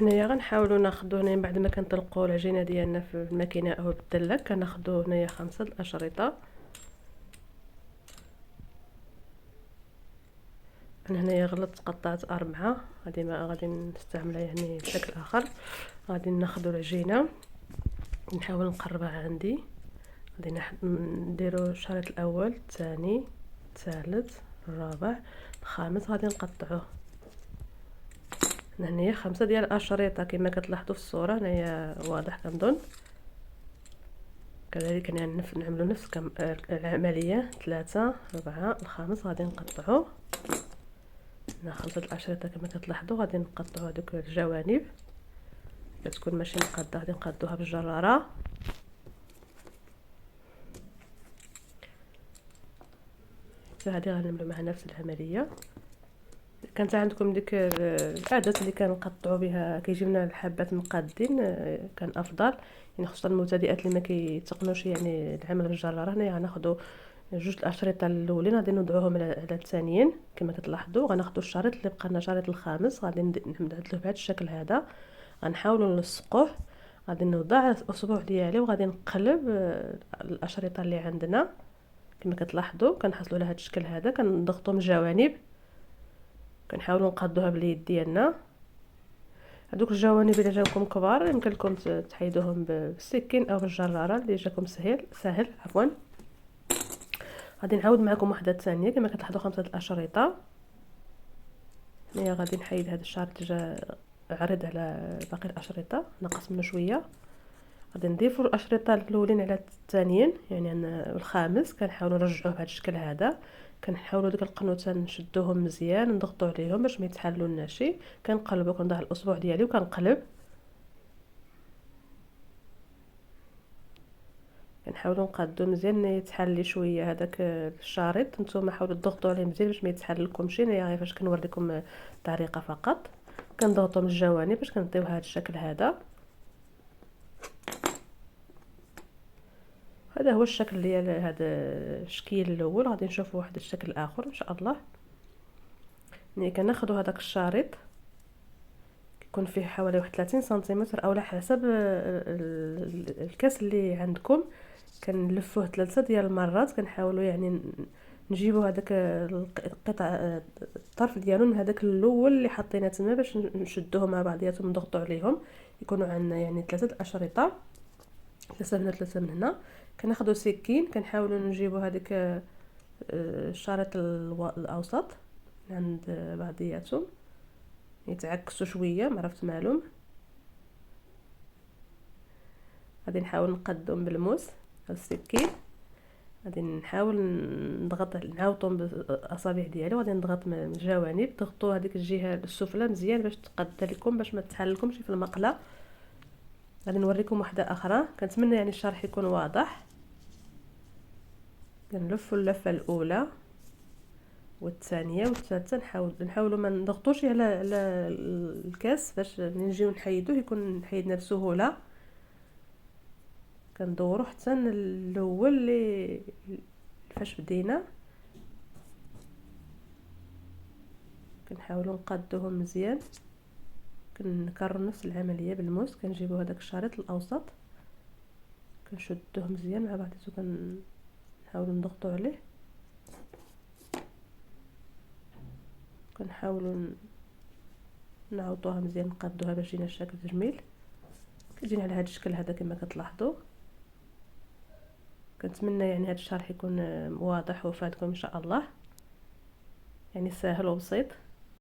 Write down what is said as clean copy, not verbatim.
هنايا غنحاولوا ناخذوا هنايا بعد ما كنطلقوا العجينه ديالنا في الماكينه او بالدلاك، كناخذوا هنايا 5 الاشرطه. انا هنايا غلطت قطعت 4، غادي ما غادي نستعملها يعني بشكل اخر. غادي ناخذوا العجينه نحاول نقربها عندي، غادي نديروا الشريط الاول الثاني الثالث الرابع الخامس، غادي نقطعوه. هنايا 5 ديال الاشرطه كما كتلاحظوا في الصوره، هنايا واضح كنظن. كذلك نعملوا نفس العمليه 3 4 الخامس غادي نقطعوه. هنا 5 الاشرطه كما كتلاحظوا، غادي نقطعوا هذوك الجوانب كتكون ماشي مقاده، غادي نقادوها بالجراره. حتى هذه غنعملوا معها نفس العمليه. كانت عندكم ديك العادات اللي كنقطعوا بها كيجيونا الحبات مقادين كان افضل، يعني خصوصا المبتدئات اللي ما كيتقنوش يعني العمل بالجراره. هنايا غناخذوا جوج الاشرطه الاولين غادي نوضعوهم على الثانيين كما كتلاحظوا. غناخذوا الشريط اللي بقى لنا الشريط الخامس غادي نعملوه بهذا الشكل هذا، غنحاولوا نلصقوه. غادي نوضع الاصبع ديالي وغادي نقلب الاشرطه اللي عندنا كما كتلاحظوا، كنحصلوا على هذا الشكل هذا. كنضغطوا من الجوانب، كنحاولوا نقادوها باليد ديالنا. هذوك الجوانب الا جاوكم كبار يمكن لكم تحيدوهم بالسكين او بالجراره اللي جاكم سهل عفوا. غادي نعاود معكم واحده ثانيه كما كتلاحظوا 5 الاشرطه. هنايا غادي نحيد هذا الشريط جا عرض على باقي الاشرطه، نقص منه شويه. غادي نضيفوا الاشرطه الاولين على الثانيين يعني الخامس، كنحاولوا نرجعوه بهذا الشكل هذا. كنحاولوا ديك القنوته نشدوهم مزيان نضغطوا عليهم باش ما يتحلوا لناشي. كنقلبوا كنضع الاصبع ديالي وكنقلب، كنحاولوا نقادو مزيان يتحل شويه هذاك الشريط. نتوما حاولوا تضغطوا عليه مزيان باش ما يتحل لكمش. انا غير فاش كنوريكم الطريقه فقط. كنضغطوا من الجوانب باش كنعطيو هذا الشكل هذا. هذا هو الشكل ديال هذا الشكل الاول. غادي نشوفوا واحد الشكل اخر ان شاء الله. ملي كناخذوا هذاك الشريط كيكون فيه حوالي واحد 30 سنتيمتر او على حسب الكاس اللي عندكم، كنلفوه 3 ديال المرات. كنحاولوا يعني نجيبوا هذاك القطع الطرف ديالو من هذاك الاول اللي حطينا تما باش نشدوهم مع بعضياتهم نضغطوا عليهم. يكونوا عندنا يعني 3 الاشرطه، 3 من هنا 3 من هنا. كناخذوا سكين كنحاولوا نجيبوا هذاك الشريط الاوسط عند بعضياتهم، يتعكسوا شويه ما عرفت مالهم. غادي نحاول نقدهم بالموس السكين. غادي نحاول نضغط نعاوطهم بالاصابع ديالي وغادي نضغط من الجوانب. ضغطوا هذيك الجهه السفلى مزيان باش تقاد لكم باش ما تحللكمش في المقله. غادي نوريكم واحده اخرى. كنتمنى يعني الشرح يكون واضح. كنلفوا اللفه الاولى والثانيه والثالثه. نحاولوا ما نضغطوش على الكاس باش نجيو نحيدوه يكون حيدنا بسهوله. كندورو حتى الاول اللي فاش بدينا. كنحاولوا نقادوهم مزيان. كنكرروا نفس العمليه بالموس. كنجيبوا هذاك الشريط الاوسط كنشدوه مزيان مع بعضياتو، كنحاولوا نضغطوا عليه. كنحاولوا نعوطوها مزيان نقادوها باش يجينا الشكل جميل. كتجينا على هذا الشكل هذا كما كتلاحظوا. كنتمنى يعني هذا الشرح يكون واضح وفادكم ان شاء الله، يعني سهل وبسيط.